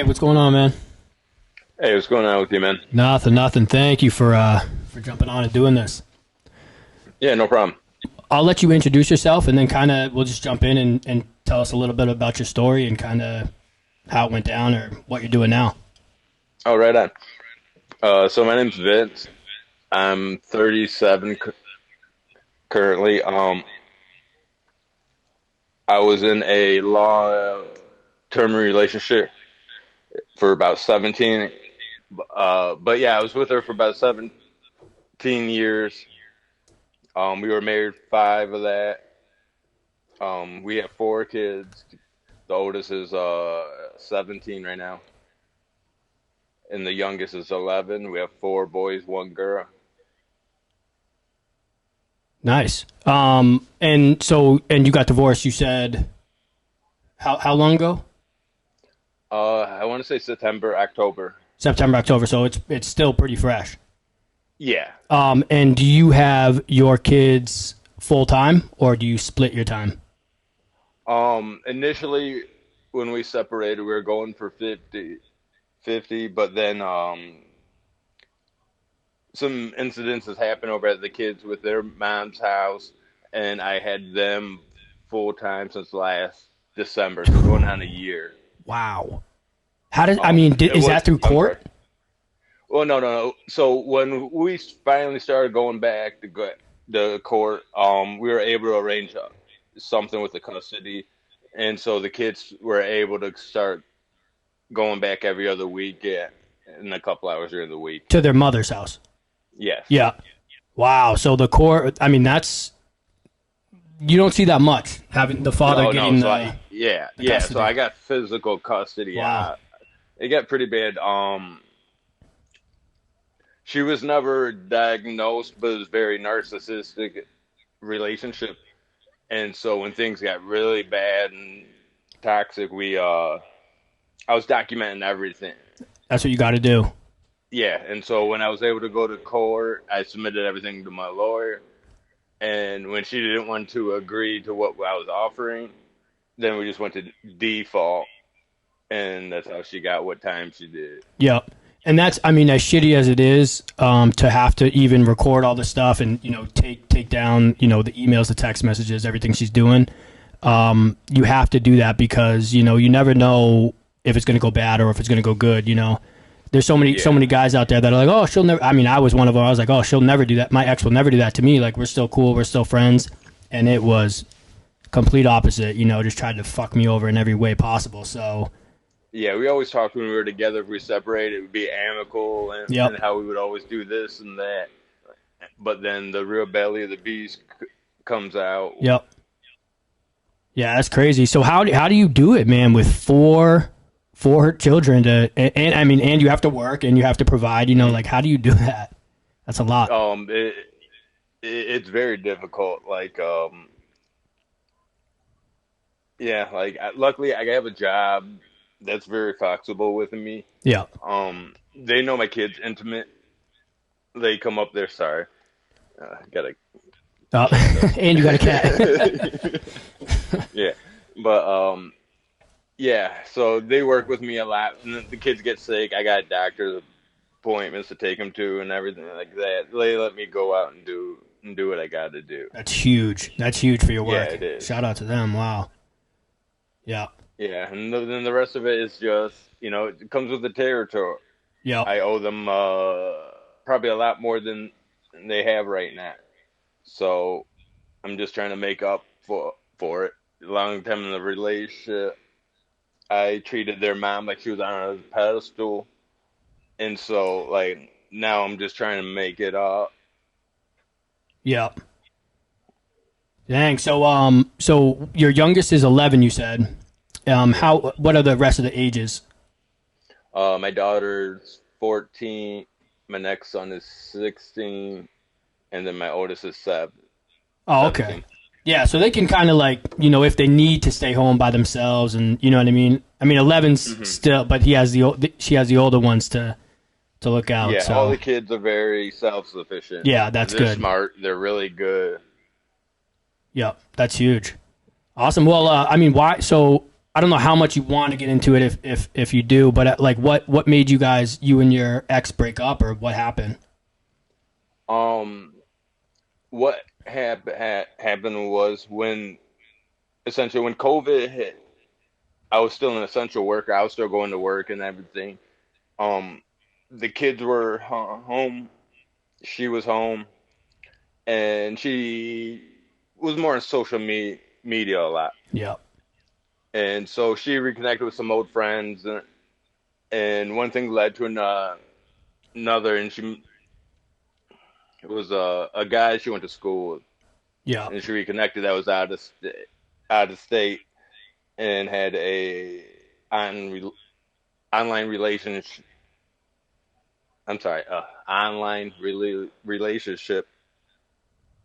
what's going on, man? Hey, what's going on with you, man? Nothing. Thank you for jumping on and doing this. Yeah, no problem. I'll let you introduce yourself, and then kind of we'll just jump in and tell us a little bit about your story and kind of how it went down or what you're doing now. Oh, right on. So my name's Vince. I'm 37 currently. I was in a long-term relationship for about 17. But yeah, I was with her for about 17 years. We were married 5 of that. We have 4 kids. The oldest is 17 right now, and the youngest is 11. We have 4 boys, 1 girl. Nice. And you got divorced. You said how long ago? I want to say September, October. September, October. So it's still pretty fresh. Yeah. And do you have your kids full time, or do you split your time? Initially, when we separated, we were going for 50-50, but then some incidences happened over at the kids with their mom's house, and I had them full time since last December, so going on a year. Wow. How did is that through court? Well, no. So when we finally started going back to the court, we were able to arrange something with the custody, and so the kids were able to start going back every other week, yeah, in a couple hours during the week To their mother's house. Yes. Yeah. Wow. So the court. That's you don't see that much having the father getting so the yeah. custody. So I got physical custody. Wow. It got pretty bad. She was never diagnosed, but it was very narcissistic relationship. And so when things got really bad and toxic, I was documenting everything. That's what you got to do. Yeah, and so when I was able to go to court, I submitted everything to my lawyer. And when she didn't want to agree to what I was offering, then we just went to default. And that's how she got what time she did. Yep. And that's, as shitty as it is, to have to even record all the stuff and, take down, the emails, the text messages, everything she's doing. You have to do that because, you never know if it's going to go bad or if it's going to go good, There's so many guys out there that are like, oh, she'll never, I was one of them. I was like, oh, she'll never do that. My ex will never do that to me. Like, we're still cool. We're still friends. And it was complete opposite, just tried to fuck me over in every way possible. So, yeah, we always talked when we were together. If we separated, it would be amicable and how we would always do this and that. But then the real belly of the beast comes out. Yep. Yeah, that's crazy. So how do you do it, man, with four children and you have to work and you have to provide, like how do you do that? That's a lot. It's very difficult. Like, luckily I have a job that's very flexible with me. Yeah. They know my kids intimate. They come up there. Sorry, and you got a cat. Yeah, but yeah. So they work with me a lot. And the kids get sick. I got doctor's appointments to take them to and everything like that. They let me go out and do what I got to do. That's huge. That's huge for your work. Yeah, it is. Shout out to them. Wow. Yeah. Yeah, and then the rest of it is just, it comes with the territory. Yeah. I owe them probably a lot more than they have right now. So I'm just trying to make up for it. Long time in the relationship, I treated their mom like she was on a pedestal. And so, now I'm just trying to make it up. Yeah. Dang. So your youngest is 11, you said. What are the rest of the ages? My daughter's 14, my next son is 16, and then my oldest is 7. Oh, okay. 17. Yeah, so they can kind of if they need to stay home by themselves, and you know what I mean. 11's still, but she has the older ones to look out. Yeah, so. All the kids are very self-sufficient. Yeah, that's They're good. Smart. They're really good. Yep, that's huge. Awesome. Well, why? So I don't know how much you want to get into it if you do, but like what made you and your ex break up, or what happened? Um, what happened was when essentially when COVID hit, I was still an essential worker. I was still going to work and everything. Um, the kids were home. She was home, and she was more on social media a lot. Yeah. And so she reconnected with some old friends, and one thing led to another. And she it was a guy she went to school with, Yeah. and she reconnected that was out of state, and had a on online relationship. I'm sorry, online relationship,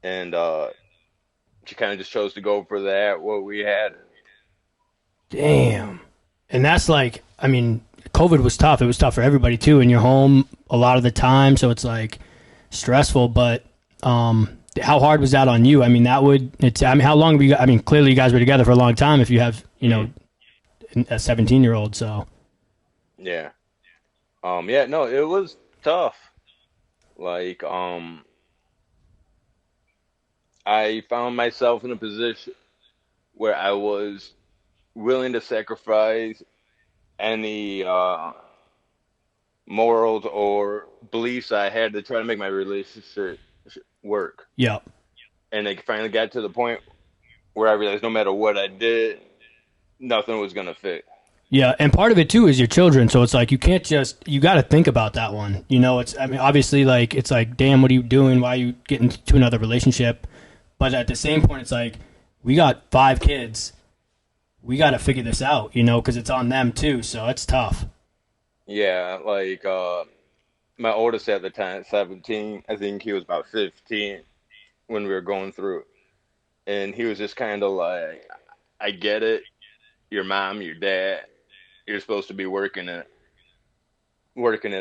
and she kind of just chose to go for that. What we had, Damn. And that's like, I mean, COVID was tough. It was tough for everybody too. And you're home a lot of the time, so it's like stressful. But how hard was that on you? I mean, that would. It's. I mean, how long were you? I mean, clearly you guys were together for a long time. If you have, mm, a 17-year-old, so yeah, yeah, no, it was tough. Like, I found myself in a position where I was willing to sacrifice any morals or beliefs I had to try to make my relationship work. yeah, And it finally got to the point where I realized no matter what I did, nothing was gonna fit. yeah. And part of it too is your children. So it's like you can't just you got to think about that one. It's. I mean, obviously, like it's like, damn, what are you doing? Why are you getting to another relationship? But at the same point, it's like we got 5 kids. We got to figure this out, because it's on them too. So it's tough. Yeah, like my oldest at the time, 17, I think he was about 15 when we were going through it. And he was just kind of like, I get it. Your mom, your dad, you're supposed to be working it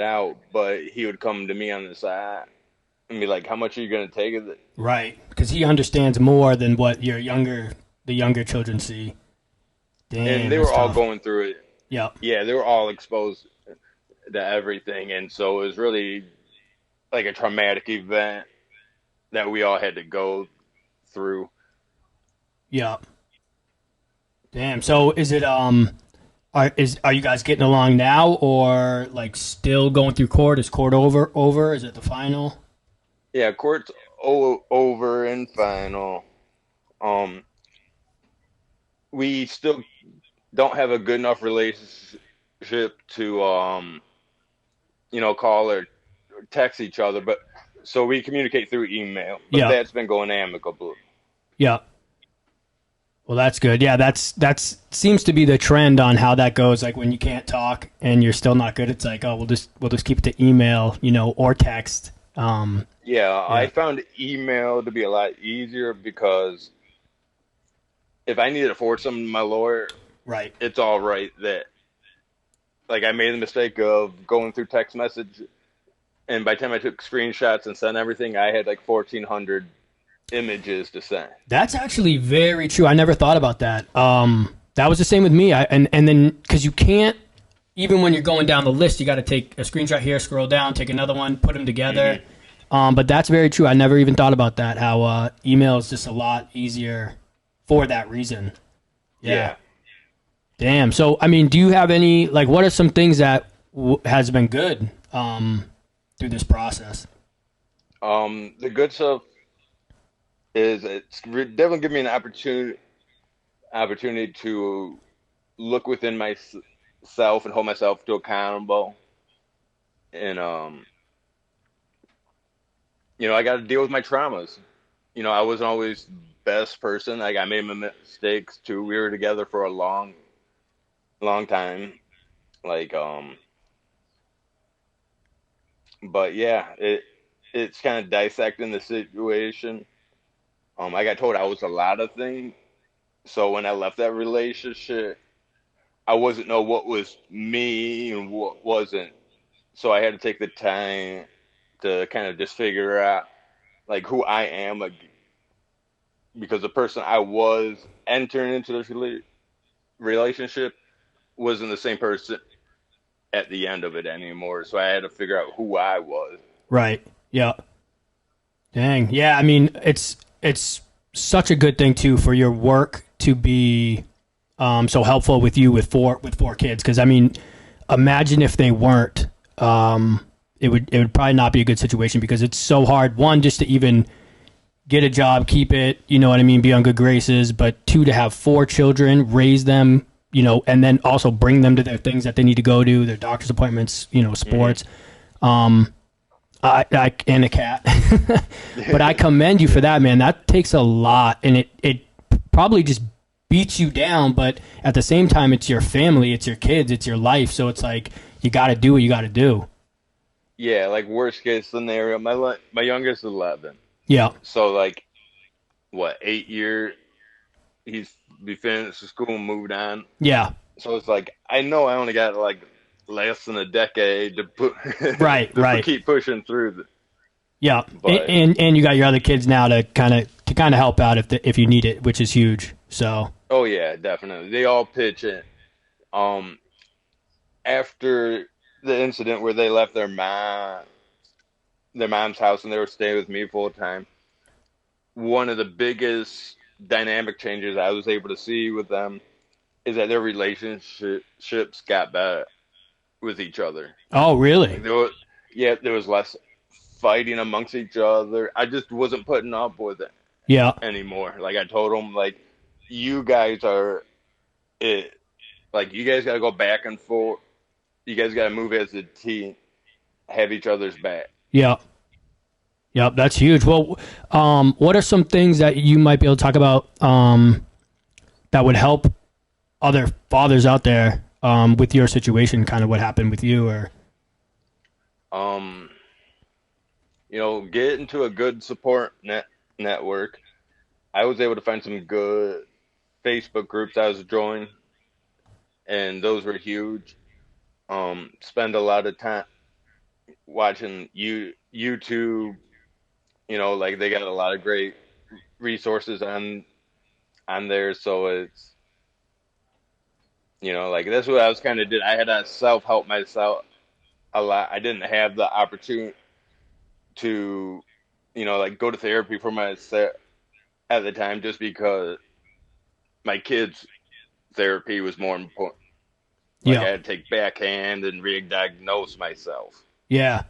out. But he would come to me on the side and be like, how much are you gonna take of it? Right, because he understands more than what the younger children see. And Damn, they that's were all tough. going through it. Yep. Yeah, they were all exposed to everything, and so it was really like a traumatic event that we all had to go through. Yep. Damn. So is it are you guys getting along now, or like still going through court? Is court over? Is it the final? Yeah, court's over and final. Um, we still don't have a good enough relationship to call or text each other, but so we communicate through email. But Yep. that's been going amicably. Yep. Well, that's good. Yeah, that's seems to be the trend on how that goes. Like when you can't talk and you're still not good, it's like, oh, we'll just keep it to email, or text. Yeah, I Yeah. found email to be a lot easier because if I needed to forward something to my lawyer, Right. it's all right that like I made the mistake of going through text message, and by the time I took screenshots and sent everything, I had like 1,400 images to send. That's actually very true. I never thought about that. That was the same with me. And then because you can't, even when you're going down the list, you got to take a screenshot here, scroll down, take another one, put them together. Hmm. But that's very true. I never even thought about that. How email is just a lot easier for that reason. Yeah. Yeah. Damn. So I mean, do you have any like? What are some things that has been good through this process? The good stuff is definitely give me an opportunity to look within myself and hold myself to accountable. And I got to deal with my traumas. I wasn't always the best person. Like I made my mistakes too. We were together for a long, long time. Like but yeah, it's kind of dissecting the situation. I got told I was a lot of things. So when I left that relationship, I wasn't know what was me and what wasn't. So I had to take the time to kind of just figure out like who I am, like because the person I was entering into this relationship relationship wasn't the same person at the end of it anymore. So I had to figure out who I was. Right. Yeah. Dang. Yeah. I mean, it's such a good thing too for your work to be so helpful with you with four kids. Because I mean, imagine if they weren't. It would probably not be a good situation because it's so hard. One, just to even get a job, keep it. You know what I mean? Be on good graces. But two, to have four children, raise them. You know, and then also bring them to their things that they need to go to, their doctor's appointments. You know, sports. I and a cat. But I commend you for that, man. That takes a lot, and it probably just beats you down. But at the same time, it's your family, it's your kids, it's your life. So it's like you got to do what you got to do. Yeah, like worst case scenario, my youngest is 11. Yeah, So like what, 8 years he's be finished school and moved on. yeah, So it's like I know I only got like less than a decade to put right, to right. keep pushing through. Yeah, But and you got your other kids now to kind of help out if you need it, which is huge. So oh yeah, definitely they all pitch in. Um, After the incident where they left their mom's house and they were staying with me full time, one of the biggest dynamic changes I was able to see with them is that their relationships got better with each other. oh really? Like there was less fighting amongst each other. I just wasn't putting up with it Yeah, anymore. Like I told them, like you guys are it. Like you guys got to go back and forth. You guys got to move as a team, have each other's back. yeah. Yep, that's huge. Well, what are some things that you might be able to talk about that would help other fathers out there with your situation, kind of what happened with you? Or Um, get into a good support network. I was able to find some good Facebook groups I was joining, and those were huge. Spend a lot of time watching YouTube. Like they got a lot of great resources on there. So it's like that's what I was kind of did. I had to self help myself a lot. I didn't have the opportunity to like go to therapy for myself at the time just because my kids' therapy was more important. Like yeah, I had to take backhand and re-diagnose myself. yeah,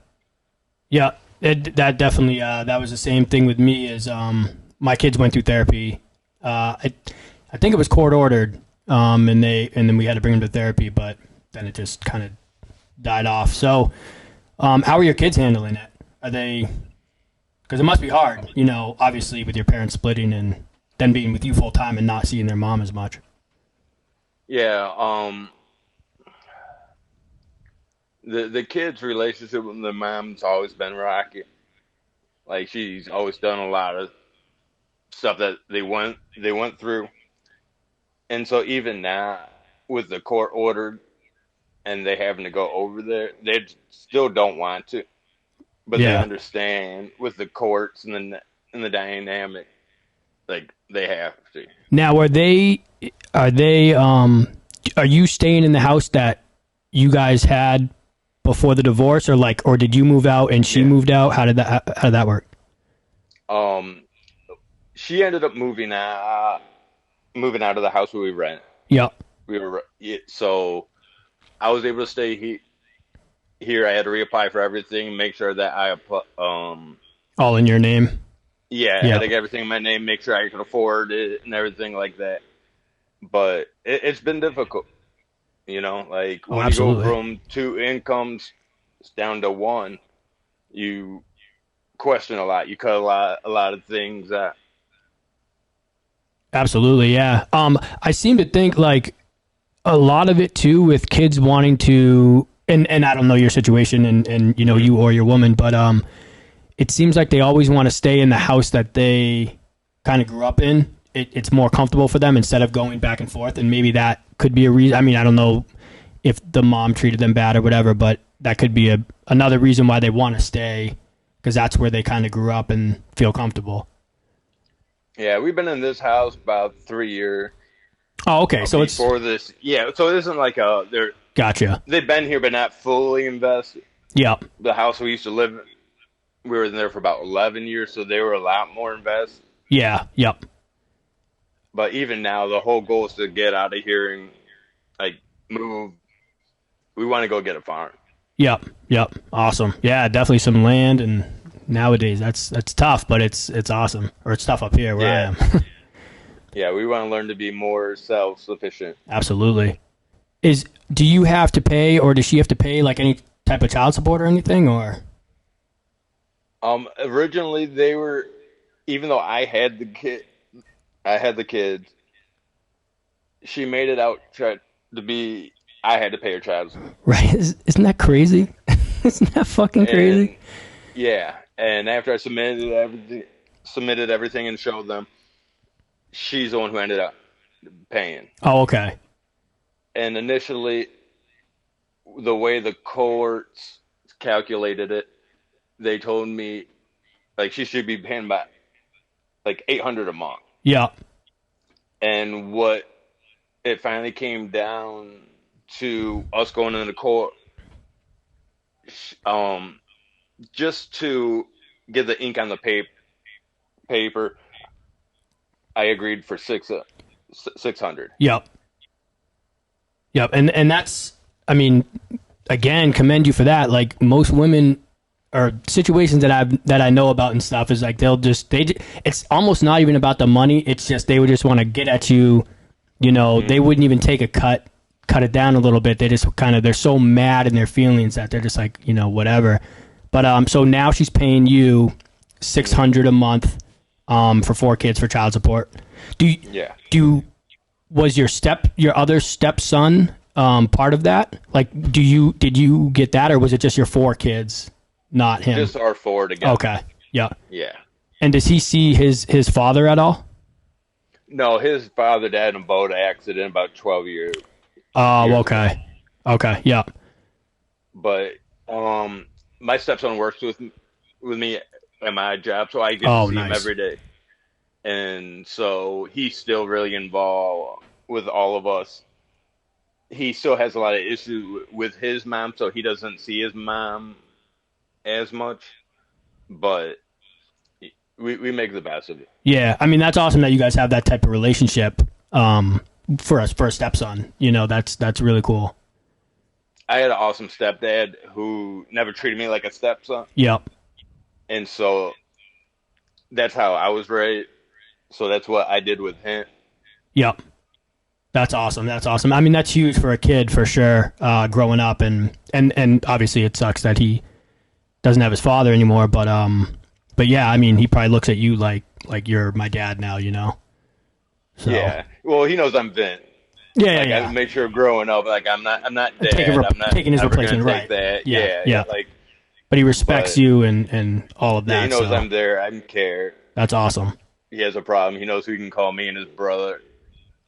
yeah. That definitely that was the same thing with me. As my kids went through therapy. I think it was court ordered, and then we had to bring them to therapy, but then it just kind of died off. So, how are your kids handling it? Are they? Because it must be hard, obviously with your parents splitting and then being with you full time and not seeing their mom as much. Yeah, the kids' relationship with their mom's always been rocky. Like she's always done a lot of stuff that they went through, and so even now with the court order and they having to go over there, they still don't want to, but they Yeah. understand with the courts and the dynamic, like they have to. Now, are you staying in the house that you guys had before the divorce, or did you move out and she Yeah. moved out? How did that work? Um, she ended up moving out of the house where we rent. Yeah. So I was able to stay here. I had to reapply for everything, make sure that I apply. All in your name. Yeah, I Yeah. had to get everything in my name, make sure I could afford it and everything like that. But it's been difficult, like Oh, when you go absolutely. from two incomes down to one, you question a lot. You cut a lot of things out. Absolutely. Yeah. I seem to think like a lot of it too with kids wanting to, and I don't know your situation and Mhm. you or your woman, but it seems like they always want to stay in the house that they kind of grew up in. It's more comfortable for them instead of going back and forth. And maybe that could be a reason. I mean, I don't know if the mom treated them bad or whatever, but that could be another reason why they want to stay because that's where they kind of grew up and feel comfortable. Yeah, we've been in this house about 3 years. Oh, okay. So it's before this. Yeah, so it isn't like gotcha. they've been here but not fully invested. Yep. The house we used to live in, we were there for about 11 years, so they were a lot more invested. Yeah. Yep. But even now, the whole goal is to get out of here and like move. We want to go get a farm. Yep. Yep. Awesome. Yeah, definitely some land, and nowadays that's tough, but it's awesome. Or it's tough up here where I am. Yeah, we want to learn to be more self-sufficient. Absolutely. Do you have to pay, or does she have to pay like any type of child support or anything, or? Originally they were, even though I had the kids. She made it out to be. I had to pay her child support. Right? Isn't that crazy? Isn't that fucking crazy? And, yeah, and after I submitted everything and showed them, she's the one who ended up paying. Oh, okay. And initially, the way the courts calculated it, they told me like she should be paying back like $800 a month. Yeah. And what it finally came down to us going into court, just to get the ink on the paper, I agreed for 600. Yep. Yep. And that's, I mean, again, commend you for that. Like most women or situations that I know about and stuff is like it's almost not even about the money. It's just they would just want to get at you. You know, they wouldn't even take a cut it down a little bit. They just they're so mad in their feelings that they're just like, you know, whatever. But so now she's paying you $600 a month for 4 kids for child support. Was your other stepson part of that? Like, did you get that, or was it just your 4 kids? Not him. Just our 4 together. Okay. Yeah. Yeah. And does he see his father at all? No, his father died in a boat accident about 12 years. Oh, okay. Ago. Okay. Yeah. But my stepson works with me at my job, so I get to see him every day. And so he's still really involved with all of us. He still has a lot of issues with his mom, so he doesn't see his mom as much, but we make the best of it. Yeah, I mean, that's awesome that you guys have that type of relationship for a stepson. You know, that's really cool. I had an awesome stepdad who never treated me like a stepson. Yep. And so that's how I was raised. So that's what I did with him. Yep. That's awesome. That's awesome. I mean, that's huge for a kid for sure, growing up, and obviously it sucks that he doesn't have his father anymore, but yeah, I mean, he probably looks at you like you're my dad now, you know? So. Yeah. Well, he knows I'm Vince. Yeah, like, yeah. I made sure growing up, like I'm not dad. I'm not taking his replacement, right? That. Yeah. Like, but he respects you and all of that. Yeah, he knows I'm there. I don't care. That's awesome. He has a problem. He knows who he can call me and his brother.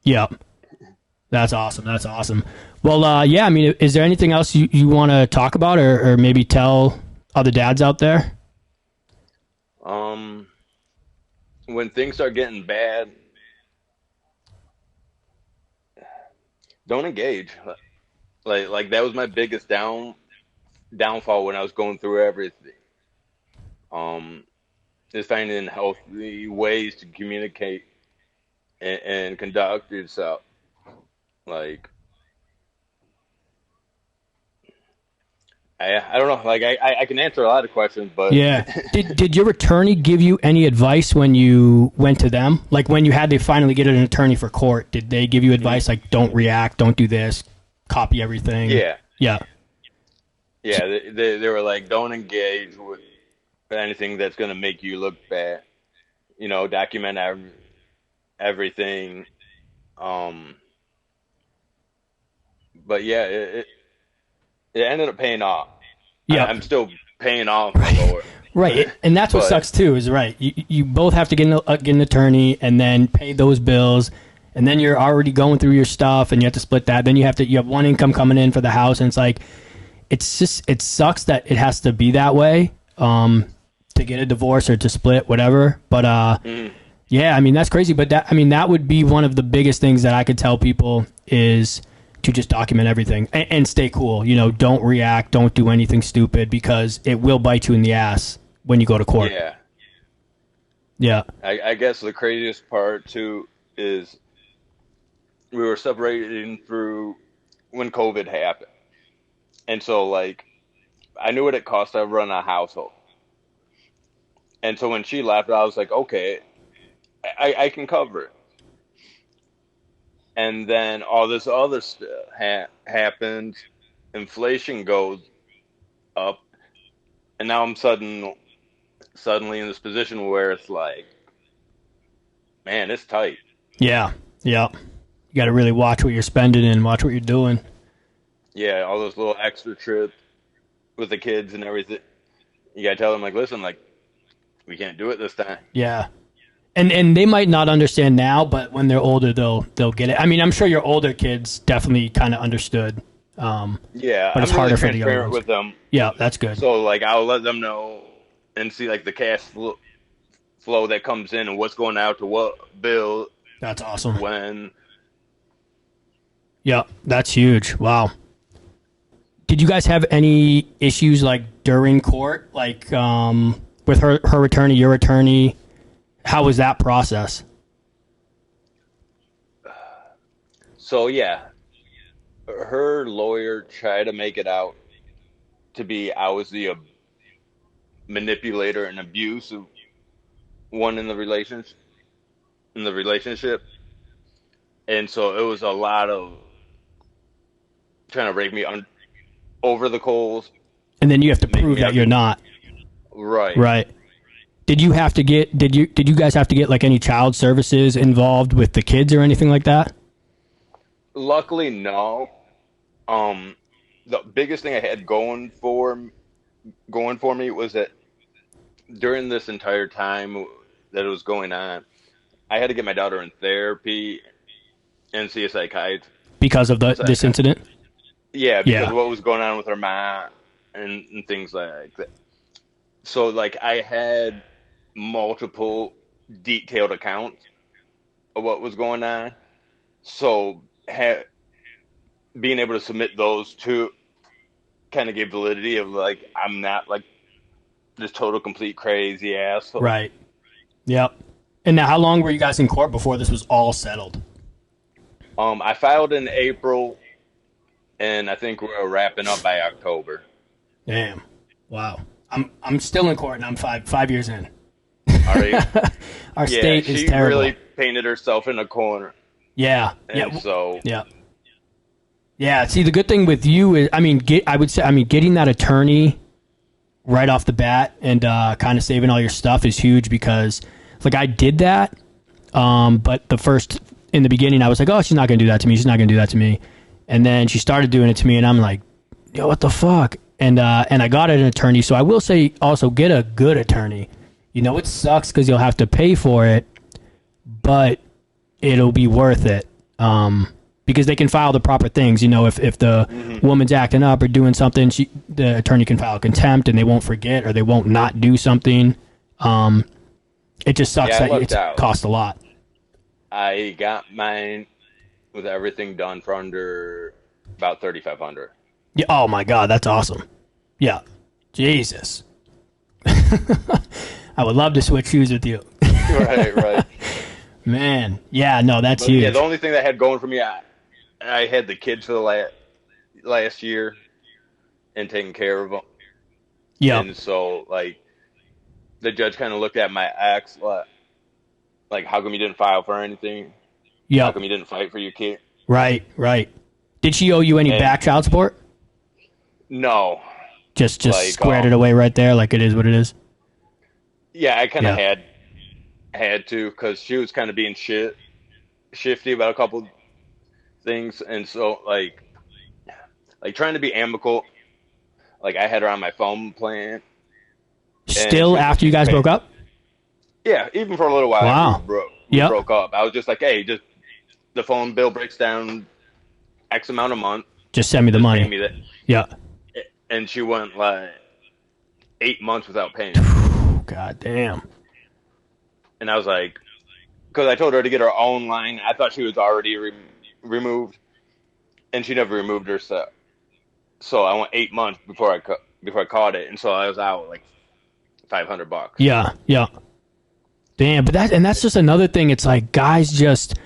Yep. That's awesome. That's awesome. Well, yeah, I mean, is there anything else you want to talk about or maybe tell other dads out there? When things start getting bad, don't engage. Like that was my biggest downfall when I was going through everything. Just finding healthy ways to communicate and conduct yourself. Like, I don't know. Like, I can answer a lot of questions, but yeah. Did your attorney give you any advice when you went to them? Like when you had to finally get an attorney for court, did they give you advice like don't react, don't do this, copy everything? Yeah. Yeah. Yeah. They were like, don't engage with anything that's going to make you look bad. You know, document everything. But yeah, it ended up paying off. Yeah, I'm still paying off. Right, and that's what sucks too. Is right. You both have to get an attorney and then pay those bills, and then you're already going through your stuff, and you have to split that. Then you have one income coming in for the house, and it's like, it sucks that it has to be that way to get a divorce or to split, whatever. But Yeah, I mean, that's crazy, but that would be one of the biggest things that I could tell people is to just document everything and stay cool. You know, don't react, don't do anything stupid because it will bite you in the ass when you go to court. Yeah. Yeah. I guess the craziest part too is we were separating through when COVID happened. And so like I knew what it cost to run a household. And so when she left, I was like, okay, I can cover it. And then all this other stuff happens, inflation goes up, and now I'm suddenly in this position where it's like, man, it's tight. Yeah. Yeah. You got to really watch what you're spending and watch what you're doing. Yeah, all those little extra trips with the kids and everything. You gotta tell them like, listen, like we can't do it this time. Yeah. And they might not understand now, but when they're older, they'll get it. I mean, I'm sure your older kids definitely kind of understood. Yeah, but it's I'm harder really for the younger transparent ones. with them. Yeah, that's good. So like I'll let them know and see like the flow that comes in and what's going out to what bill That's awesome. when. Yeah, that's huge. Wow. Did you guys have any issues like during court, like with her attorney, your attorney? How was that process? So yeah, her lawyer tried to make it out to be I was the manipulator and abusive one in the relationship, and so it was a lot of trying to rake me over the coals, And then you have to make prove me that you're not. right. Right. Did you guys have to get like any child services involved with the kids or anything like that? Luckily, no. The biggest thing I had going for me was that during this entire time that it was going on, I had to get my daughter in therapy and see a psychiatrist. Because of this incident? Yeah, because Yeah. of what was going on with her mom and things like that. So, like, I had multiple detailed accounts of what was going on. So, being able to submit those two kind of gave validity of, like, I'm not, like, this total, complete crazy asshole. Right. Yep. And now how long were you guys in court before this was all settled? I filed in April, and I think we're wrapping up by October. Damn. Wow. I'm still in court and I'm five years in. Are you? Our Yeah, state is she terrible. really painted herself in a corner. Yeah. And Yeah. so, Yeah. Yeah. See, the good thing with you is, I would say, getting that attorney right off the bat and kind of saving all your stuff is huge because, like, I did that, but in the beginning, I was like, oh, she's not going to do that to me. She's not going to do that to me. And then she started doing it to me, and I'm like, yo, what the fuck? And I got an attorney. So I will say also get a good attorney. You know, it sucks because you'll have to pay for it, but it'll be worth it because they can file the proper things. You know, if the woman's acting up or doing something, the attorney can file contempt and they won't forget or they won't not do something. It just sucks that it costs a lot. I got mine with everything done for under about $3,500. Yeah. Oh my God, that's awesome. Yeah. Jesus. I would love to switch shoes with you. Right. Man. Yeah, no, that's But huge. yeah, the only thing that had going for me, I had the kids for the last year and taking care of them. Yeah. And so, like, the judge kind of looked at my ex, like, how come you didn't file for anything? Yeah. How come you didn't fight for your kid? Right. Did she owe you any back child support? No. Just squared it away right there, like it is what it is. Yeah, I kind of had to because she was kind of being shifty about a couple things, and so like trying to be amicable. Like I had her on my phone plan. Still after you guys broke up? Yeah, even for a little while. Wow. After we broke up. I was just like, hey, just the phone bill breaks down X amount a month. Just send me the money. Pay me that. Yeah. And she went like 8 months without paying. God damn. And I was like, because I told her to get her own line. I thought she was already removed, and she never removed herself. So I went 8 months before I caught it, and so I was out like $500. Yeah, yeah. Damn, but that's just another thing. It's like guys just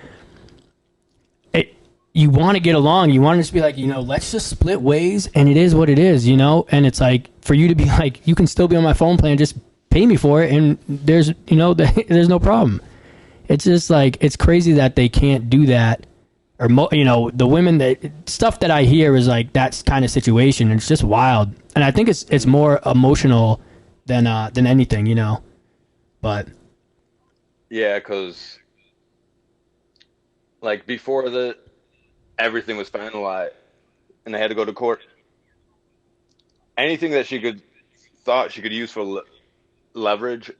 you want to get along. You want to just be like, let's just split ways, and it is what it is, And it's like for you to be like, you can still be on my phone plan, just pay me for it, and there's there's no problem. It's just like it's crazy that they can't do that, or the women that stuff that I hear is like that kind of situation. It's just wild, and I think it's more emotional than anything, But Yeah, because like before everything was finalized, and I had to go to court. Anything that thought she could use for leverage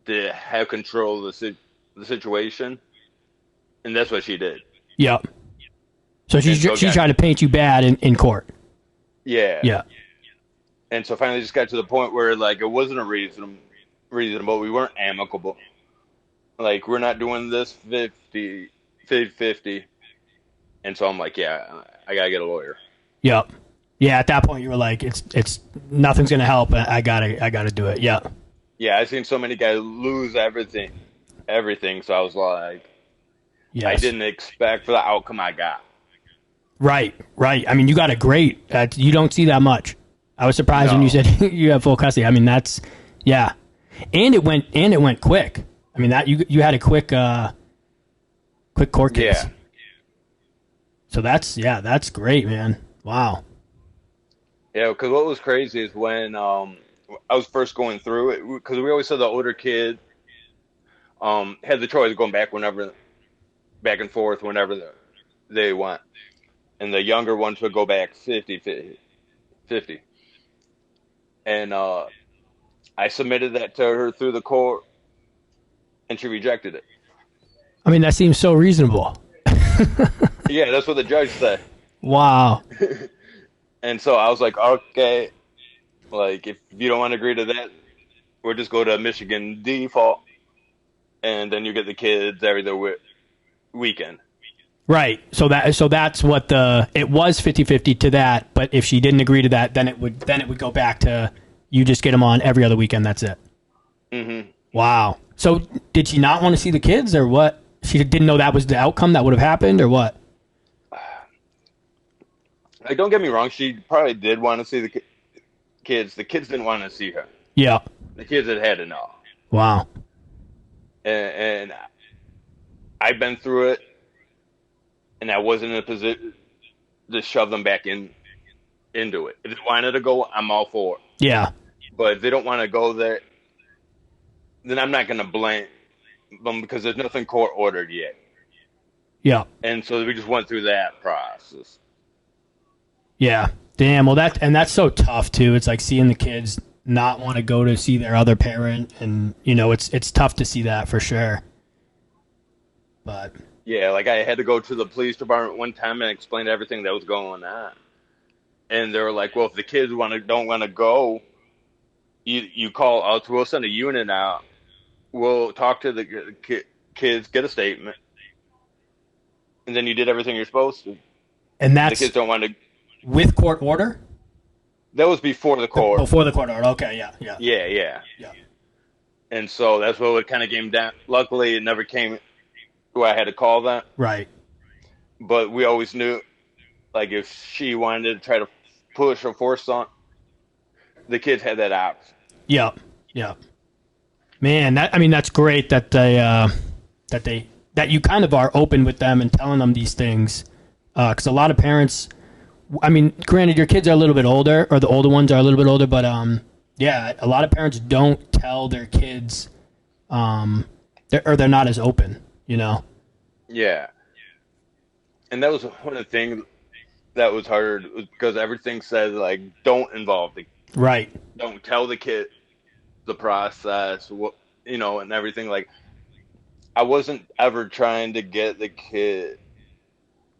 to have control of the situation, and that's what she did. yeah. So she tried to paint you bad in court. Yeah. Yeah. And so finally, just got to the point where like it wasn't a reasonable. We weren't amicable. Like we're not doing this 50-50. And so I'm like, yeah, I gotta get a lawyer. Yep. Yeah. At that point, you were like, it's nothing's gonna help. I gotta do it. Yeah. Yeah, I've seen so many guys lose everything. So I was like, yes. I didn't expect for the outcome I got. Right. I mean, you got a great. You don't see that much. I was surprised when you said you have full custody. I mean, that's yeah, and it went quick. I mean, that you had a quick court case. Yeah. So that's great, man. Wow. Yeah, because what was crazy is when I was first going through it, because we always said the older kid had the choice of going back and forth whenever they want, and the younger ones would go back 50-50. And I submitted that to her through the court, and she rejected it. I mean, that seems so reasonable. Yeah, that's what the judge said. Wow. And so I was like, okay, like if you don't want to agree to that, we'll just go to Michigan default, and then you get the kids every other weekend. Right. So that's what it was 50-50 to that, but if she didn't agree to that, then it would go back to you just get them on every other weekend. That's it. Mm-hmm. Wow. So did she not want to see the kids, or what? She didn't know that was the outcome that would have happened, or what? Like, don't get me wrong. She probably did want to see the kids. The kids didn't want to see her. Yeah. The kids had enough. Wow. And I've been through it, and I wasn't in a position to shove them back into it. If they wanted to go, I'm all for it. Yeah. But if they don't want to go there, then I'm not going to blame them because there's nothing court ordered yet. Yeah. And so we just went through that process. Yeah. Damn. Well, that's so tough too. It's like seeing the kids not want to go to see their other parent, and it's tough to see that for sure. But yeah, like I had to go to the police department one time and explain everything that was going on, and they were like, "Well, if the kids don't want to go, you call us. We'll send a unit out. We'll talk to the kids, get a statement, and then you did everything you're supposed to." And that's the kids don't want to. With court order? That was before the court. Before the court order. Okay, yeah. Yeah. And so that's what it kind of came down. Luckily, it never came where I had to call that. Right. But we always knew, like, if she wanted to try to push or force on, the kids had that option. Yeah. Man, that's great that that you kind of are open with them and telling them these things. Because a lot of parents, I mean, granted, your kids are a little bit older, or the older ones are a little bit older, but yeah, a lot of parents don't tell their kids, they're not as open, Yeah. And that was one of the things that was hard, was because everything says, like, don't involve the right. Don't tell the kid the process, and everything. Like, I wasn't ever trying to get the kid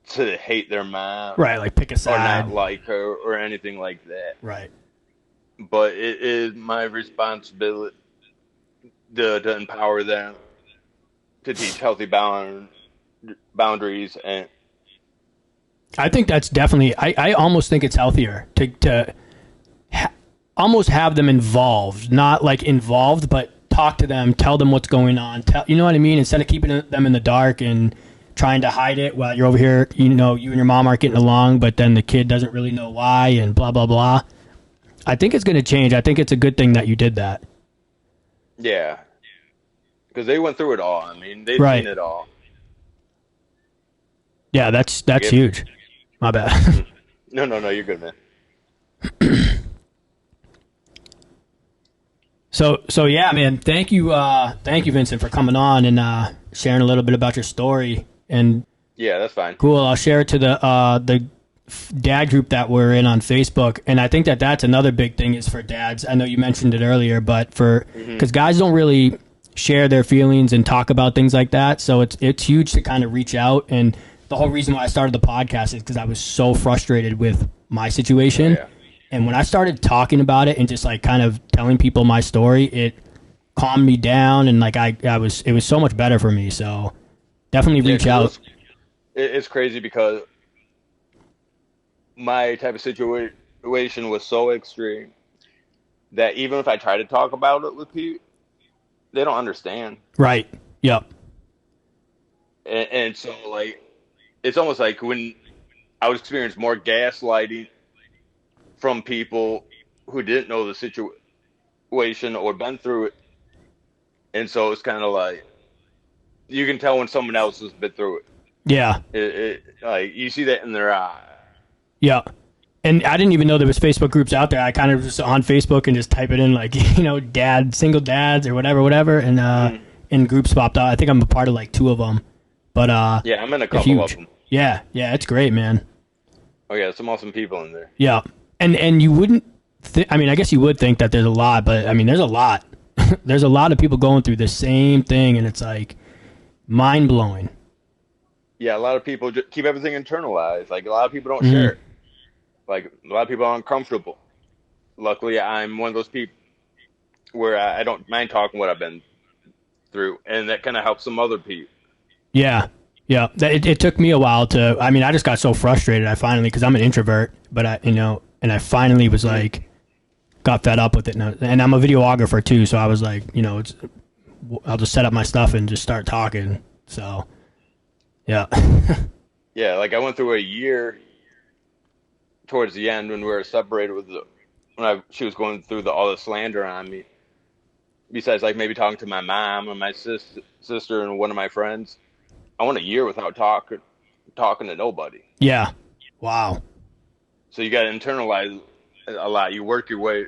to hate their mom, right? Like pick a side, or not like her, or anything like that, right? But it is my responsibility to empower them to teach healthy boundaries. And I think that's definitely. I almost think it's healthier to almost have them involved, not like involved, but talk to them, tell them what's going on. You know what I mean? Instead of keeping them in the dark and trying to hide it while you're over here, you and your mom aren't getting along, but then the kid doesn't really know why and blah, blah, blah. I think it's going to change. I think it's a good thing that you did that. yeah, because they went through it all. I mean, they've Right. seen it all. Yeah, that's Yep. huge. My bad. No, you're good, man. So yeah, man. Thank you, Vincent, for coming on and sharing a little bit about your story. And Yeah, that's fine. cool, I'll share it to the dad group that we're in on Facebook. And I think that's another big thing is for dads. I know you mentioned it earlier, but because guys don't really share their feelings and talk about things like that, so it's huge to kind of reach out. And the whole reason why I started the podcast is because I was so frustrated with my situation. Yeah. And when I started talking about it and just like kind of telling people my story, it calmed me down and like it was so much better for me. So definitely reach out. It's crazy because my type of situation was so extreme that even if I try to talk about it with people, they don't understand. Right. Yep. And so, like, it's almost like when I would experience more gaslighting from people who didn't know the situation or been through it. And so it's kind of like, you can tell when someone else has been through it. Yeah. Like, you see that in their eye. Yeah. And I didn't even know there was Facebook groups out there. I kind of just on Facebook and just type it in like, single dads or whatever. And groups popped out. I think I'm a part of like 2 of them. But yeah, I'm in a couple of them. Yeah. Yeah. It's great, man. Oh yeah, some awesome people in there. Yeah. And you wouldn't, I guess you would think that there's a lot, but I mean, there's a lot. There's a lot of people going through the same thing, and it's like mind blowing. Yeah, a lot of people just keep everything internalized. Like, a lot of people don't share it. Like, a lot of people are uncomfortable. Luckily, I'm one of those people where I don't mind talking what I've been through, and that kind of helps some other people. Yeah. Yeah. It took me a while I just got so frustrated. I finally, because I'm an introvert, but I finally was like, got fed up with it. And I'm a videographer too. So I was like, I'll just set up my stuff and just start talking. So, yeah. Yeah, like I went through a year towards the end when we were separated she was going through all the slander on me. Besides, like, maybe talking to my mom or my sister and one of my friends, I went a year without talking to nobody. Yeah. Wow. So you got to internalize a lot. You work your way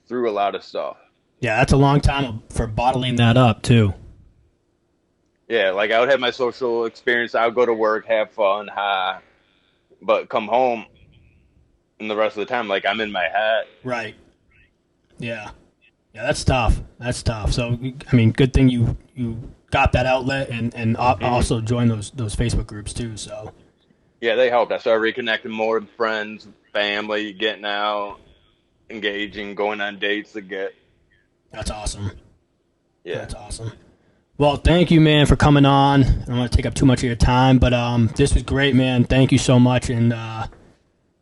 through a lot of stuff. Yeah, that's a long time for bottling that up too. Yeah, like I would have my social experience. I would go to work, have fun, but come home, and the rest of the time, like, I'm in my head. Right. Yeah. Yeah, that's tough. So, I mean, good thing you got that outlet and also joined those Facebook groups too. So. Yeah, they helped. I started reconnecting more with friends, family, getting out, engaging, going on dates again. That's awesome. Yeah. That's awesome. Well, thank you, man, for coming on. I don't want to take up too much of your time, but this was great, man. Thank you so much, and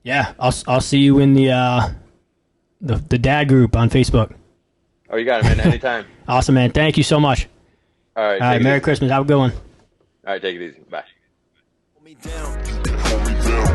yeah, I'll see you in the dad group on Facebook. Oh, you got it, man. Anytime. Awesome, man. Thank you so much. All right. All right. Merry Christmas. Have a good one. All right. Take it easy. Bye. Hold me down.